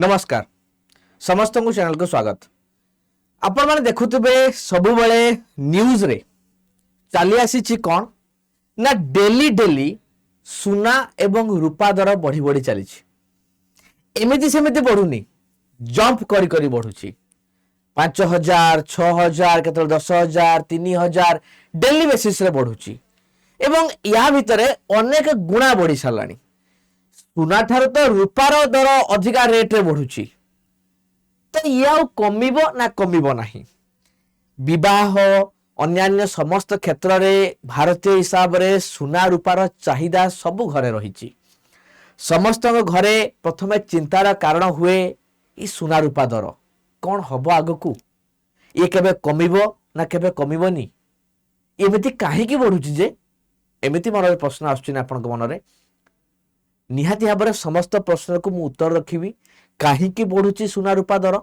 नमस्कार समस्त को चैनल को स्वागत। आपण माने देखुथिबे सबु बेले न्यूज रे चली आसी कौन ना डेली डेली सुना एवं रूपा दर बढ़ी बढ़ी चली एमिति सेमिति बढ़ुनी जंप करी करी बढ़ुची 5,000 6,000 केतल 10,000 3,000 डेली बेसिस रे बढ़ुची एवं या भितरे अनेक गुणा बढ़ी सारानी। सुना ठार तो रूपार दर अधिका रेट रे बढ़ुची तो ये कमिबो ना कमिबो नाही। विवाह अन्यान्य समस्त क्षेत्र रे भारतीय हिसाब रे सुना रूपार चाहिदा सब घरे रही। समस्त घरे प्रथमे चिंतार कारण हुए ई सुना रूपा दर कौन हबो आगकू ये केबे कमिबो ना केबे कमिबोनी एमिति काहेकि बढ़ुची जे एमिति मन प्रश्न आछुची ना आपन मन रे निहाती भाव में समस्त प्रश्न को मु उत्तर रखी कहीं बढ़ुची सुना रूपा दर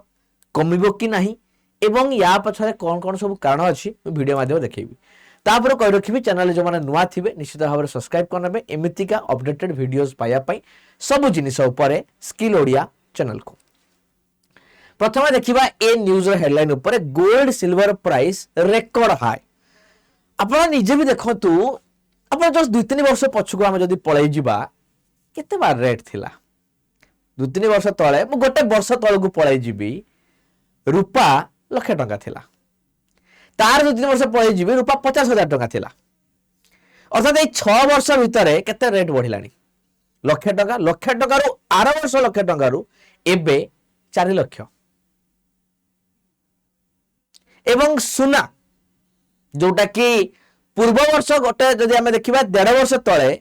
कमिबो कि नहीं एवं या पछरे कौन कौन सब कारण अच्छी वीडियो माध्यम देखी तापर कही रखी चैनल जो मैंने नुआ थे निश्चित भाव में सब्सक्राइब करने एमतीका अपडेटेड वीडियोस पाइबापी सब जिनिस स्किल ओडिया चैनल को। प्रथम देखा ए न्यूज हेडलाइन उपर gold silver price record high. आप निजे भी देखु आप जस्ट 2-3 वर्ष पछक आम जब पलि जा केते बार रेट थिला 2-3 वर्ष तले मु गोटे वर्ष तल को पळै जिबी रूपा लाख टंका थिला तार 2-3 वर्ष पळै जिबी रूपा 50,000 टंका थिला अर्थात 6 वर्ष भितरे केते रेट बढ़िलानी लाख टंका रु आर वर्ष लाख टंका रु एबे 4 लाख एवं सुना जोटा कि पूर्व वर्ष गोटे जदि आमे देखिबा 1.5 वर्ष तले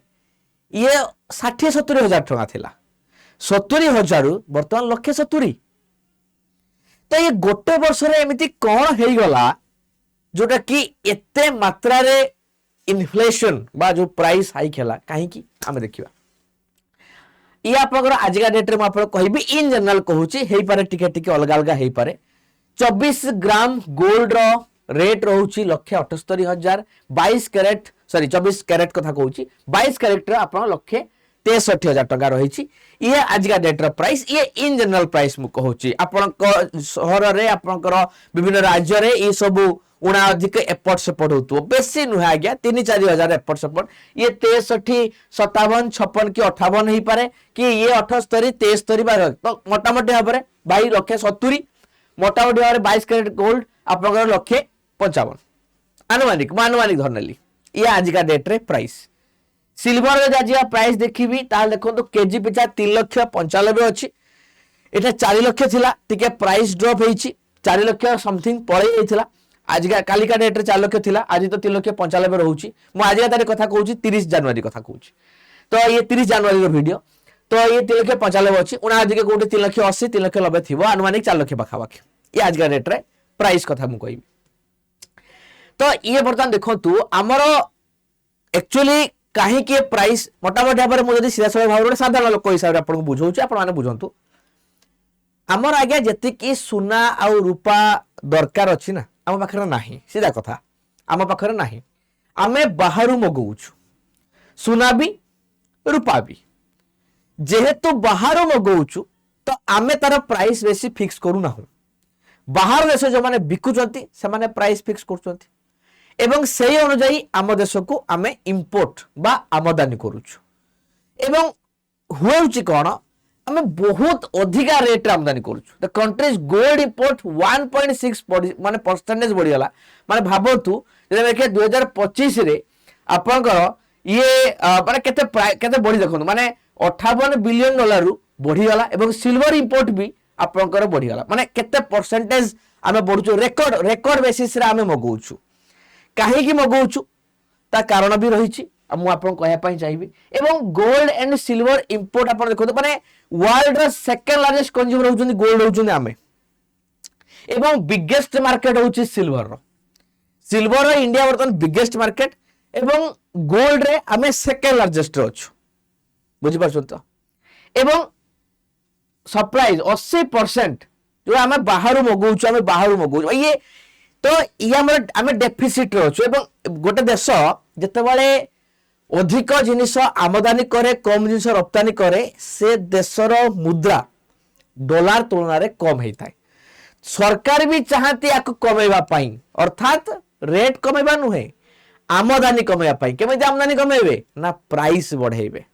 ये 60-70 हजार टंका थिला 70 हजार बर्तमान 170। तो ये गोटे वर्ष रे एमिति कौन हो गला जोटा कि एते मात्रा रे इन्फ्लेशन बा जो प्राइस हाइक हैला काहे कि आमे देखिबा ये आपनकर आजिका डेट रे म आपन कहबी इन जनरल कहूची हेई पारे टिके टिके अलगा अलगा हेई पारे 24 ग्राम गोल्ड रो रेट रहउची 1,78,000 22 कैरेट सॉरी 24 कैरेट कथा कहूची 22 कैरेट रे आपन 1,63,000 टंका रही। ये आजिका डेट रो प्राइस ये इन जनरल प्राइस मु कहूची आपन शहर रे आपनकर विभिन्न राज्य रे ये सब उणा अधिक एपट सेपट होतो बेसी नुहा गया 3-4 हजार एपट सेपट ये 63 57 56 कि 58 ही पारे कि ये 78 73 बार तो मोटामोटी भाव में 22,70 मोटामोटी भाव में 22 कैरेट गोल्ड आपनकर 1,55 अनुमानिक धरनेली ये आजिका डेट रे प्राइस। सिल्वर रे जाजिया प्राइस देखिबी ताल देखो केजी पिछा 3,95,000 अछि एटा 4 लाख थिला टिके प्राइस ड्रॉप हेछि 4 लाख समथिंग पळै जायथिला आजिका कालिका डेट रे 4 लाख थिला आज तो 3,95,000 रहउछि। मु आजिका तारे कथा कहूछि 30 जनवरी कथा कहूछि तो ये 30 जनवरी रो वीडियो तो ये 3,95,000 अछि उना आजिके कोटे 3,80,000 3,90,000 थिबो अनुमानिक 4 लाख पाखापाखि ये आजिका डेट रे प्राइस कथा मु कहबी। तो ये बर्तमान देखंतु हमर एक्चुअली कहीं के प्राइस मोटामोटी भाव में मुझे सीधा साधा भाव में साधारण लोक हिसाब से आपको बुझाऊँ आपने बुझंतु आमर आज्ञा जी सुना आ रूपा दरकार अच्छी ना आम पाखे ना सीधा कथा आम पाखे ना आम बाहर मगौचु सुना भी रूपा भी जेहेतु बाहर मगौचु तो आम तार प्राइस बेसी फिक्स करूना बाहर देश जो मैंने बिकुचंती से माने प्राइस फिक्स करचंती एवं से अनुजाई आम देश को आम इंपोर्ट बा आमदानी करुचु एवं हुए कौन आम बहुत अधिका रेट आमदानी करुचु द कंट्रीज गोल्ड इंपोर्ट 1.6 माने परसेंटेज बढ़ीगला माने भाबतु देखिए 2025 रे आपनकर ये माने केते बढ़ी देखो माने $58 बिलियन बढ़ीगला एवं सिल्वर इंपोर्ट भी आपनकर बढ़ीगला माने केते परसेंटेज आम बढ़ुचु रेकर्ड बेसिस रे आम मगौचु कहीं मगौचु ता कारण भी रही मुझे चाहिए एवं गोल्ड एंड सिल्वर इंपोर्ट आप देखो माने वर्ल्ड रो सेकंड लार्जेस्ट कंज्यूमर होउछन गोल्ड होउछन आमे एवं बिगेस्ट मार्केट होउछि सिल्वर इंडिया बर्तन बिगेस्ट मार्केट एवं गोल्ड रे आमे सेकंड लार्जेस्ट अच्छु बुझी पाछन तो एवं सप्लाई 80% जो आमे बाहर मगौछु ये तो ये आम डेफिसिट अच्छु एवं गोटे देश जितेबाला अधिक जिनिस आमदानी करे कम जिनिस रप्तानी करे से देशर मुद्रा डॉलर तुलना रे कम होता है सरकार भी चाहती या कमेवा अर्थात रेट कमेवा नुहे आमदानी कमेवा केमी आमदानी कमेबे ना प्राइस बढ़ेबे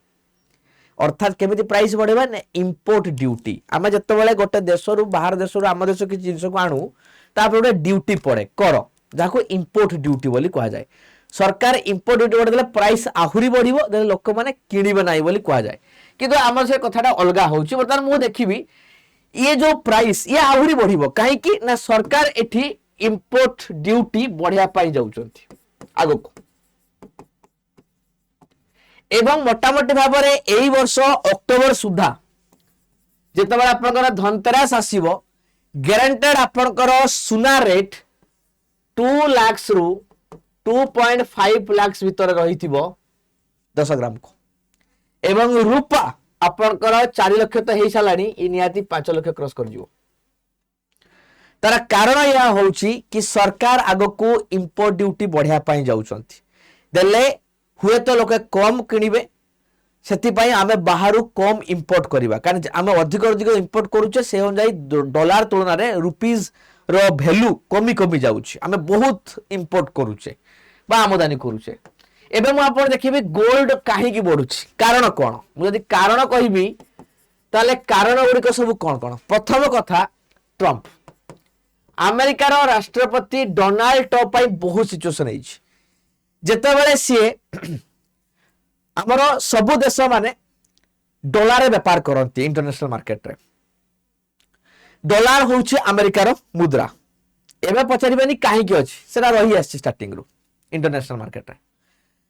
अर्थात केमी प्राइस बढ़ेबा ना इंपोर्ट ड्यूटी आम जिते गोटे देश रु बाहर देश आम देश किसी जिन को आणु गोटे ड्यूटी पड़े कर जहाँ इंपोर्ट ड्यूटी बोली कह जाए सरकार इंपोर्ट ड्यूटी बढ़े प्राइस आहुरी बढ़ो लोक मैंने किणवे ना बोली कह जाए कि आम से कथाटा अलग होची बर्तमान मुझे देखी ये जो प्राइस ये आहुरी बढ़ो कहीं ना सरकार एठी इंपोर्ट ड्यूटी बढ़िया जाउछंती आगको एवं मोटामोटी भाव में यही वर्ष अक्टोबर सुधा जिते आपंकर धनतेरस आसव ग्यारंटेड आपंकर सुना रेट 2 लाख रु 2.5 लाख भितर रही 10 ग्राम को एवं रूपा आपंकर 4 लाख तो हो सारा ये निहाती 5 लाख क्रॉस कर जीवो तार कारण यह होची कि सरकार आग को इंपोर्ट ड्यूटी बढ़िया जाउछंती देले हुए तो लोके कम किणवे से आम बाहर कम इंपोर्ट करवा कारण आम अधिक अधिक इंपोर्ट करुचे से अनुसार डॉलर तुलना रे रुपीज रो वैल्यू कमी कमी जाउछि आम बहुत इंपोर्ट करुचे बा आमदानी करुचे एबे मु आपण देखिबी गोल्ड काहे की बढ़ुछि कारण कोन मु यदि कारण कहबी ताले कारण गुड़िक सब कौन कौन प्रथम कथा ट्रंप अमेरिकार राष्ट्रपति डोनाल्ड ट्रंप बहुत सिचुएसन जितेबाला सी आमर सबु देश माने डॉलर व्यापार करती इंटरनेशनल मार्केट रे डॉलर होउछि अमेरिकार मुद्रा एबे पचारिबानी काहे की अछि सेरा रही आछि स्टार्टिंग रु इंटरनेशनल मार्केट रे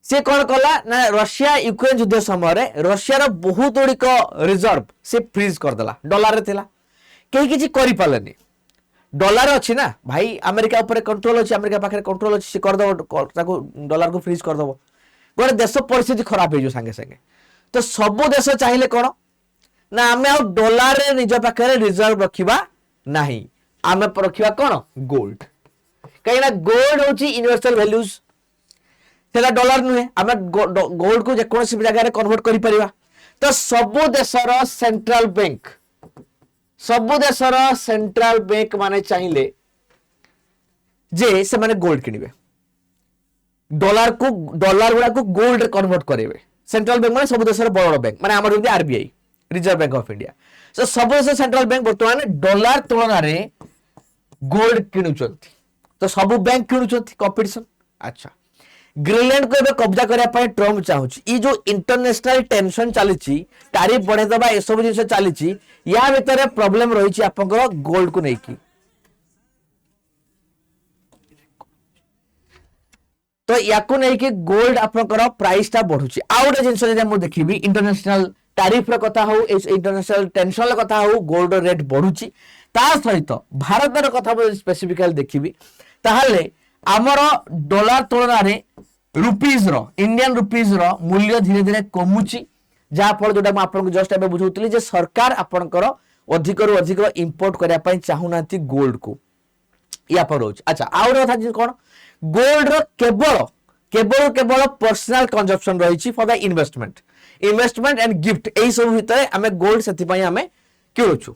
से कौन कला ना रशिया यूक्रेन युद्ध समय रे रशिया बहुत गुड़िक रिजर्व से फ्रीज करदेला डॉलर रे थिला कहीं किसी करि पालेनी डॉलर अच्छी ना भाई अमेरिका ऊपर कंट्रोल अच्छी अमेरिका पाखे कंट्रोल अच्छी करदेव डॉलर को फ्रीज करदेव गोटे देश परिस्थिति खराब हो सांगे सांगे तो सबु देश चाहिए कौन ना आम डॉलर रे निज पाखे रिजर्व रखा ना आम रखा कौन गोल्ड कहीं गोल्ड हूँ यूनिवर्सल वैल्यूज से डॉलर नुहे आम गोल्ड को जेकोसी जगह कन्वर्ट कर तो सबु देशर सेंट्रल बैंक सबु देशर सेंट्रल बैंक माने चाहिए जे से माने गोल्ड किनिबे डॉलर गुड़ा को गोल्ड कन्वर्ट करेंगे सेंट्रल बैंक माने सब देशर बड़ बैंक माने हमर जदी RBI reserve bank of India so सब देश सेंट्रल बैंक वर्तमान डॉलर तुलना रे गोल्ड किनुचंती तो सब बैंक किनुचंती कंपटीशन अच्छा ग्रीनलैंड को एबे कब्जा करने ट्रम्प चाहूची ये जो इंटरनेशनल टेंशन चली टारिफ बढ़ेदबा ए सब जिन चली या भितर प्रॉब्लम रही आपंकर गोल्ड को लेकिन तो या गोल्ड आपंकर प्राइस टा बढ़ुची आ गोटे जिन देखी इंटरनेशनल टारिफ कथा हो इंटरनेशनल टेंशन कथा हो गोल्ड रेट बढ़ुची ता सहित भारतर कथा स्पेसिफिकली देखी ताहले आमर डॉलर तुलना रे रुपीज रो इंडियन रुपीज रो मूल्य धीरे धीरे कमुची जहाँ फल जो आपको जस्ट एवं बुझाऊली सरकार आपंकर अधिक रु अधिक इंपोर्ट करने चाहूना गोल्ड को या पर रोच अच्छा आउ कथा कौन गोल्ड रो केवल केवल केवल पर्सनल कंजप्शन रही for the investment and gift यही सब भितर आम गोल्ड से आम किणुचु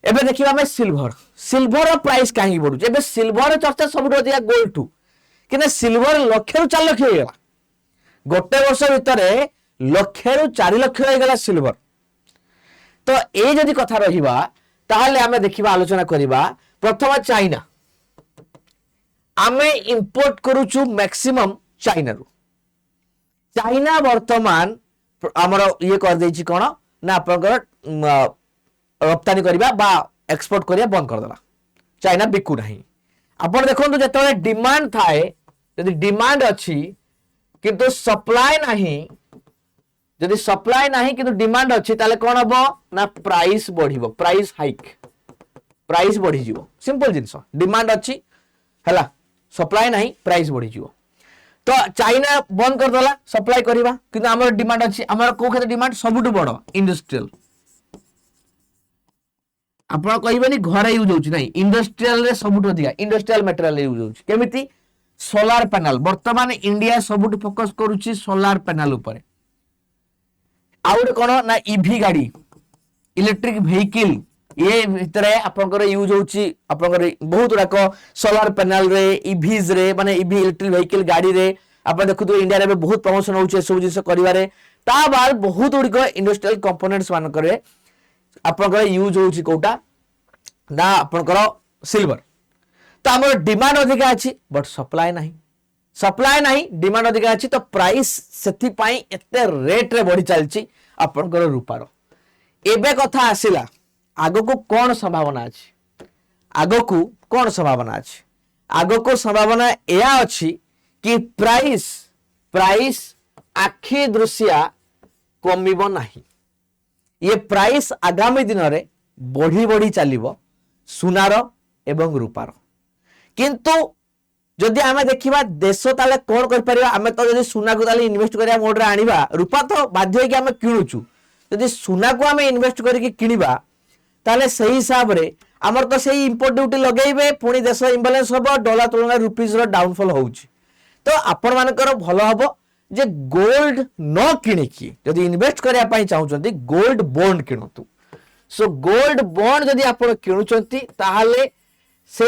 एबे देखिबा हमें सिल्वर प्राइस कहीं बढ़ुचे एबे सिल्वर चर्चा सब अधिक गोल्ड टू कि सिल्वर लक्ष रु 4 लाख हो गोटे वर्ष भितर लक्ष रु 4 लाख हो सिल्वर तो ये जदि कथा रहिबा ताहले आमे देखिबा आलोचना करिबा प्रथम चाइना आमे इंपोर्ट करूचु मैक्सिमम चाइना रु चाइना वर्तमान हमर ये कर देछि कोन ना आपनकर रप्तानी करिबा बा एक्सपोर्ट करिया बंद कर देला चाइना बिकु नहीं आपण देखो जो डिमांड थाए यदि डिमांड अच्छी किंतु सप्लाई नहीं यदि सप्लाई नहीं किंतु डिमांड अच्छी ताले कौन हम ना प्राइस बढ़िबो प्राइस हाइक प्राइस बढ़ी जीवो सिंपल जिंस डिमांड अच्छी हैला सप्लाई नहीं प्राइस बढ़ी जीवो तो चाइना बंद कर देला सप्लाई करिबा किंतु हमर डिमांड अच्छी हमर को खेत डिमांड सबुटु बड़ इंडस्ट्रियल आपण कहबेनी घरे यूज होची नहीं इंडस्ट्रियल रे सबुटु अधिक इंडस्ट्रियल मटेरियल यूज होची केमिति सोलार पैनल वर्तमान इंडिया सबुटु फोकस करूची सोलार पैनल ऊपर आउट कोन ना ईवी गाड़ी इलेक्ट्रिक व्हीकल ये भितर आपंकर यूज होची आपंकर बहुत गुड़ाक सोलार पैनल रे इवीज रे माने इवी इलेक्ट्रिक व्हीकल गाड़ी रे आप देखु इंडिया रे बहुत प्रमोशन होची सब जिंस करिवारे ता बाद बहुत गुड़िक इंडस्ट्रियल कंपोनेंट्स मान करे आपंकर यूज होची कोटा ना आपंकर सिल्वर तो आम डिमांड अधिक अच्छी बट सप्लाय नहीं डिमांड अधिक अच्छी तो प्राइस से एते रेट रे बढ़ी चलची आपंकर रूपार एबे कथा आसिला आगो को कौन संभावना अच्छी आगो को कौन संभावना अच्छी आगो को संभावना यह अच्छी कि प्राइस आखि दृश्या कमिबो नहीं ये प्राइस आगामी दिन रे बढ़ी बढ़ी चलिबो सुनार एवं रूपार किंतु जदि आमे देखिबा देश ताले कोन कर परिबा आमे तो जदि सुना को ताले इन्वेस्ट करिया मोड रे आनिबा रूपा तो बाध्य कि आमे किणुचु जदि सुना को आमे इन्वेस्ट करिके किनिबा ताले सही हिसाब रे हमर तो सही इंपोर्ट ड्यूटी लगेइबे पुनी देश इंबैलेंस होबो डॉलर तुलना रुपीज रो डाउनफॉल होउची तो आपण मानकर भलो हबो जे गोल्ड न किनिकी जदि इन्वेस्ट करिया पई चाहुचंती गोल्ड बॉन्ड किनतु सो गोल्ड बॉन्ड जदि आपण किणुचंती ताहाले से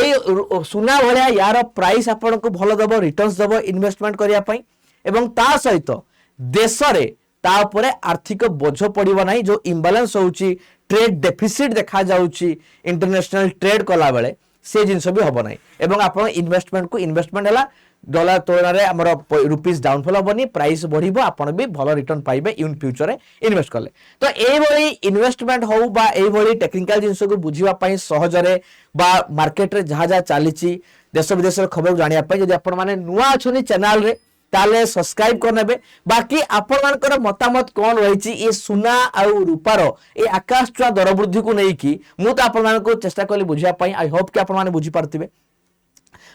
सुना भलिया यार प्राइस आपण को भलो दबो रिटर्न्स दबो इन्वेस्टमेंट करिया पई एवं ता सहित देश रे ता ऊपर आर्थिक बोझ पड़िबो नाही जो इंबैलेंस होउची ट्रेड डेफिसिट देखा जाउची इंटरनेशनल ट्रेड कला बेले से जिंस भी हबो नाही एवं आपण इन्वेस्टमेंट को इन्वेस्टमेंट हला डॉलर तुलना रे हमर रुपीस डाउनफॉल हबनी प्राइस बढ़िबो आपण भी भलो रिटर्न पाइबे इन फ्यूचर रे इन्वेस्ट करले तो एई भली इन्वेस्टमेंट हो बा एई भली टेक्निकल जिंस को बुझिबा पई सहज रे बा मार्केट रे जहा जहा चालीची देश विदेश रे खबर जानिया पई जदि आपण माने नुवा अछनी चैनल रे ताले सब्सक्राइब करनेबे बाकी आपण मानकर मतामत कोन रहिची ए सुना आ रूपार ए आकाश छुआ दर वृद्धि को नै कि मु तो आपण मानको चेष्टा करली बुझिया पई आई होप कि आपण माने बुझी पारतिबे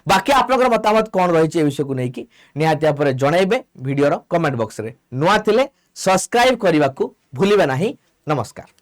बाकी आपनकर मतामत कोन रहिची ए विषय को नै कि निहाती आपरे जणाइबे वीडियो रो कमेंट बॉक्स रे नुवा थिले सब्सक्राइब करबा को भूलिबे नाही नमस्कार।